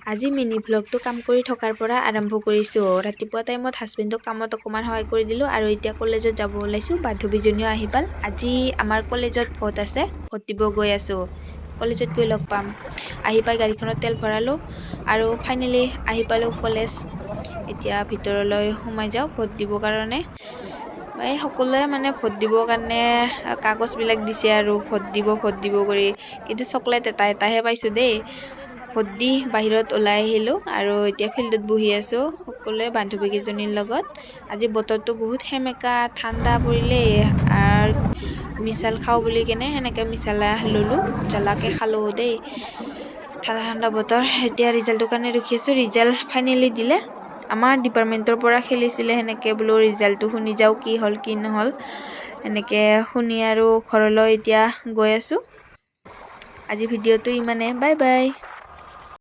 আজি মিনি ভ্লগটো কাম কৰি থকাৰ পৰা আৰম্ভ কৰিছোঁ। ৰাতিপুৱা টাইমত হাজবেণ্ডক কামত অকণমান সহায় কৰি দিলোঁ আৰু এতিয়া কলেজত যাব ওলাইছোঁ। বান্ধৱীজনীও আহি পাল। আজি আমাৰ কলেজত ভোট আছে, ভোট দিব গৈ আছোঁ। কলেজত গৈ লগ পাম। আহি পাই গাড়ীখনত তেল ভৰালোঁ আৰু ফাইনেলি আহি পালোঁ কলেজ। এতিয়া ভিতৰলৈ সোমাই যাওঁ ভোট দিবৰ কাৰণে। এই সকলোৱে মানে ভোট দিবৰ কাৰণে কাগজবিলাক দিছে আৰু ভোট দিব কৰি, কিন্তু চকলেট এটাহে পাইছোঁ দেই। ভোট দি বাহিৰত ওলাই আহিলোঁ আৰু এতিয়া ফিল্ডত বহি আছোঁ সকলোৱে বান্ধৱীকেইজনীৰ লগত। আজি বতৰটো বহুত সেমেকা ঠাণ্ডা পৰিলে আৰু মিছাল খাওঁ বুলি কেনে সেনেকৈ মিছালা ল'লোঁ, জ্বলাকৈ খালোঁ দেই। ঠাণ্ডা বতৰ। এতিয়া ৰিজাল্টৰ কাৰণে ৰখি আছোঁ। ৰিজাল্ট ফাইনেলি দিলে। আমাৰ ডিপাৰ্টমেণ্টৰ পৰা খেলিছিলে, সেনেকৈ বোলো ৰিজাল্টটো শুনি যাওঁ কি হ'ল কি নহ'ল। এনেকৈ শুনি আৰু ঘৰলৈ এতিয়া গৈ আছোঁ। আজি ভিডিঅ'টো ইমানে। Bye bye.